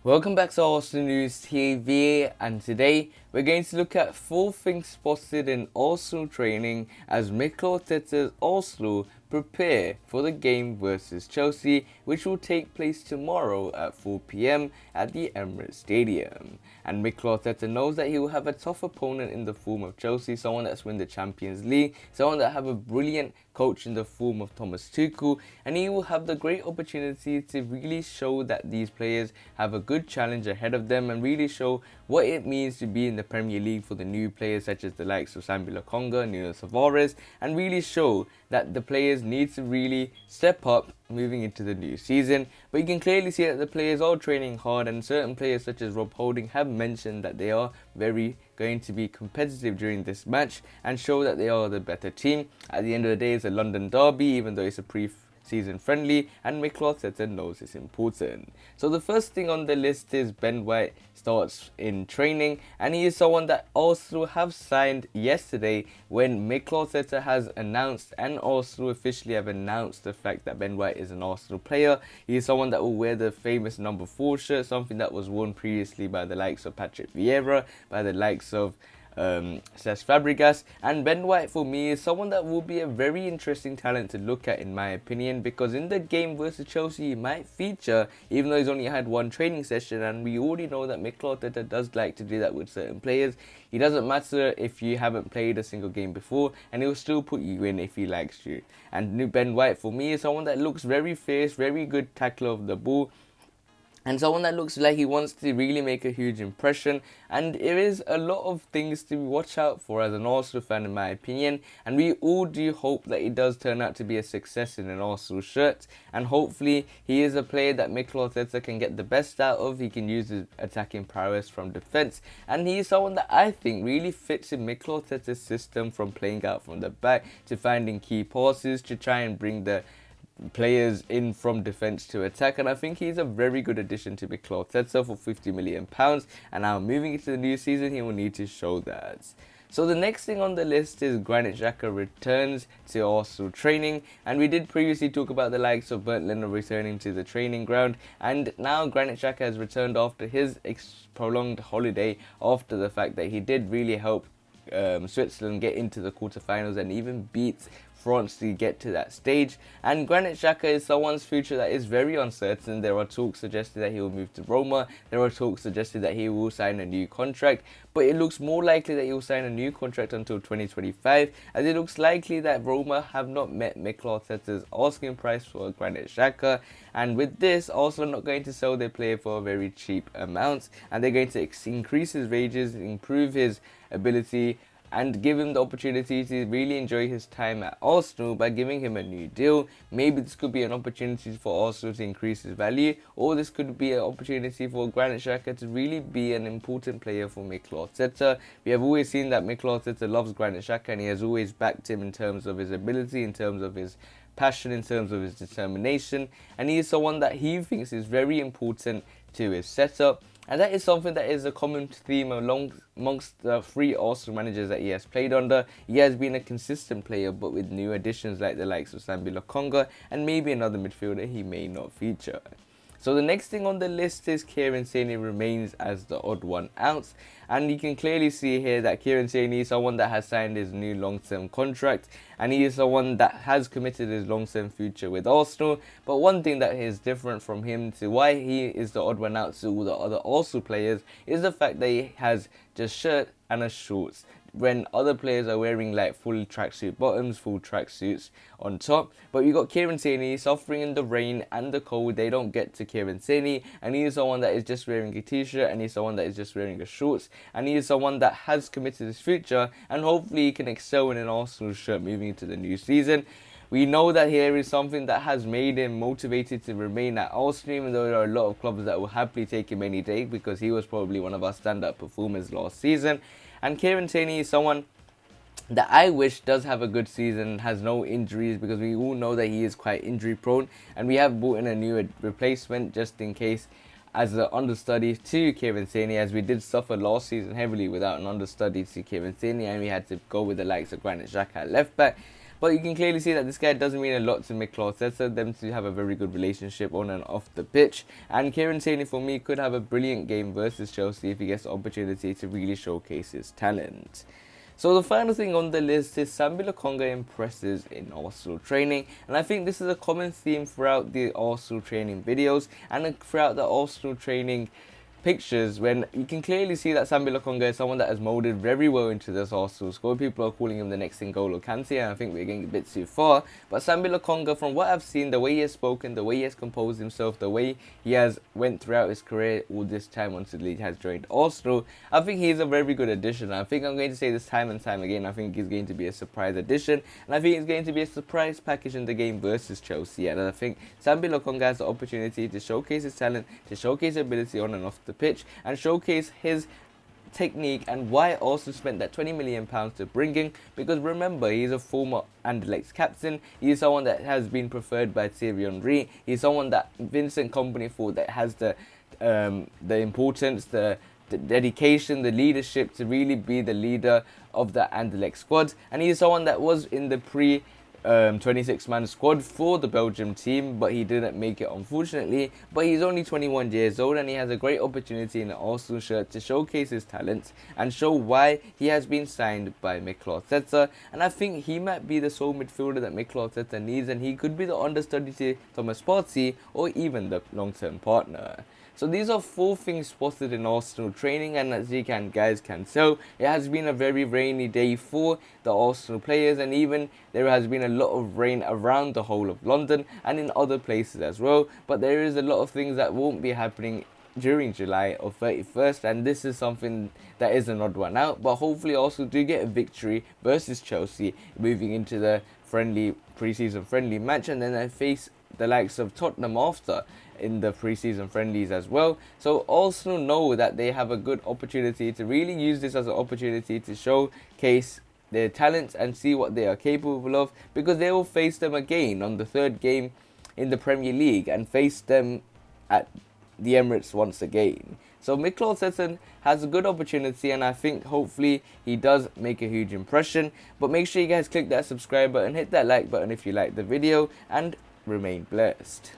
Welcome back to Arsenal News TV, and today we're going to look at 4 things spotted in Arsenal training as Mikel Arteta's Arsenal prepare for the game versus Chelsea, which will take place tomorrow at 4 p.m. at the Emirates Stadium. And Mikel Arteta knows that he will have a tough opponent in the form of Chelsea, someone that's won the Champions League, someone that have a brilliant coach in the form of Thomas Tuchel, and he will have the great opportunity to really show that these players have a good challenge ahead of them and really show what it means to be in the Premier League for the new players such as the likes of Sambi Lokonga, Tavares, and really show that the players need to really step up moving into the new season. But you can clearly see that the players are training hard, and certain players such as Rob Holding have mentioned that they are very going to be competitive during this match and show that they are the better team. At the end of the day, it's a London derby, even though it's a pre-season friendly, and Mikel Arteta knows it's important. So the first thing on the list is Ben White starts in training, and he is someone that Arsenal have signed yesterday when Mikel Arteta has announced, and Arsenal officially have announced, the fact that Ben White is an Arsenal player. He is someone that will wear the famous number 4 shirt, something that was worn previously by the likes of Patrick Vieira, by the likes of Cesc Fabregas, and Ben White for me is someone that will be a very interesting talent to look at in my opinion, because in the game versus Chelsea he might feature even though he's only had one training session, and we already know that Mikel Arteta does like to do that with certain players. It doesn't matter if you haven't played a single game before, and he'll still put you in if he likes you. And Ben White for me is someone that looks very fierce, very good tackler of the ball, and someone that looks like he wants to really make a huge impression. And there is a lot of things to watch out for as an Arsenal fan in my opinion, and we all do hope that he does turn out to be a success in an Arsenal shirt, and hopefully he is a player that Mikel Arteta can get the best out of. He can use his attacking prowess from defence, and he is someone that I think really fits in Mikel Arteta's system, from playing out from the back to finding key passes to try and bring the players in from defence to attack. And I think he's a very good addition to Mikel Arteta for £50 million, and now moving into the new season he will need to show that. So the next thing on the list is Granit Xhaka returns to Arsenal training, and we did previously talk about the likes of Bernd Leno returning to the training ground, and now Granit Xhaka has returned after his prolonged holiday, after the fact that he did really help Switzerland get into the quarterfinals and even beat France to get to that stage. And Granit Xhaka is someone's future that is very uncertain. There are talks suggesting that he will move to Roma. There are talks suggesting that he will sign a new contract, but it looks more likely that he will sign a new contract until 2025, as it looks likely that Roma have not met Mikel Arteta's asking price for Granit Xhaka, and with this Arsenal are not going to sell their player for a very cheap amount, and they're going to increase his wages, improve his ability, and give him the opportunity to really enjoy his time at Arsenal by giving him a new deal. Maybe this could be an opportunity for Arsenal to increase his value, or this could be an opportunity for Granit Xhaka to really be an important player for Mikel Arteta. We have always seen that Mikel Arteta loves Granit Xhaka, and he has always backed him in terms of his ability, in terms of his passion, in terms of his determination, and he is someone that he thinks is very important to his setup. And that is something that is a common theme amongst the 3 Arsenal managers that he has played under. He has been a consistent player, but with new additions like the likes of Sambi Lokonga and maybe another midfielder he may not feature. So the next thing on the list is Kieran Tierney remains as the odd one out. And you can clearly see here that Kieran Tierney is someone that has signed his new long-term contract, and he is someone that has committed his long-term future with Arsenal. But one thing that is different from him to why he is the odd one out to all the other Arsenal players is the fact that he has just shirt and a shorts, when other players are wearing like full tracksuit bottoms, full tracksuits on top. But you got Kieran Tierney suffering in the rain and the cold. They don't get to Kieran Tierney, and he is someone that is just wearing a t-shirt, and he's someone that is just wearing a shorts, and he is someone that has committed his future, and hopefully he can excel in an Arsenal shirt moving into the new season. We know that here is something that has made him motivated to remain at Arsenal, even though there are a lot of clubs that will happily take him any day, because he was probably one of our stand-up performers last season. And Kieran Tierney is someone that I wish does have a good season, has no injuries, because we all know that he is quite injury prone, and we have brought in a new replacement just in case as an understudy to Kieran Tierney, as we did suffer last season heavily without an understudy to Kieran Tierney, and we had to go with the likes of Granit Xhaka at left back. But you can clearly see that this guy doesn't mean a lot to Mikel Arteta. Them to have a very good relationship on and off the pitch. And Kieran Tierney, for me, could have a brilliant game versus Chelsea if he gets the opportunity to really showcase his talent. So the final thing on the list is Sambi Lokonga impresses in Arsenal training, and I think this is a common theme throughout the Arsenal training videos and throughout the Arsenal training pictures, when you can clearly see that Sambi Lokonga is someone that has moulded very well into this Arsenal squad. People are calling him the next N'Golo Kante, and I think we're getting a bit too far. But Sambi Lokonga, from what I've seen, the way he has spoken, the way he has composed himself, the way he has went throughout his career all this time until he has joined Arsenal, I think he's a very good addition. I think I'm going to say this time and time again, I think he's going to be a surprise addition, and I think he's going to be a surprise package in the game versus Chelsea. And I think Sambi Lokonga has the opportunity to showcase his talent, to showcase his ability on and off the pitch, and showcase his technique, and why Arsenal spent that £20 million to bring him, because remember, he's a former Anderlecht captain. He's someone that has been preferred by Thierry Henry. He's someone that Vincent Kompany thought that has the importance, the dedication, the leadership to really be the leader of the Anderlecht squad, and he's someone that was in the 26-man squad for the Belgium team, but he didn't make it, unfortunately. But he's only 21 years old, and he has a great opportunity in the Arsenal shirt to showcase his talents and show why he has been signed by Mikel Arteta. And I think he might be the sole midfielder that Mikel Arteta needs, and he could be the understudy to Thomas Partey or even the long-term partner. So these are 4 things spotted in Arsenal training, and as you guys can tell, it has been a very rainy day for the Arsenal players, and even there has been a lot of rain around the whole of London and in other places as well. But there is a lot of things that won't be happening during July or 31st, and this is something that is an odd one out. But hopefully Arsenal do get a victory versus Chelsea moving into the pre-season friendly match, and then they face the likes of Tottenham after in the pre-season friendlies as well. So Arsenal know that they have a good opportunity to really use this as an opportunity to showcase their talents and see what they are capable of, because they will face them again on the 3rd game in the Premier League and face them at the Emirates once again. So Mikel Arteta has a good opportunity, and I think hopefully he does make a huge impression. But make sure you guys click that subscribe button, hit that like button if you like the video, and remain blessed.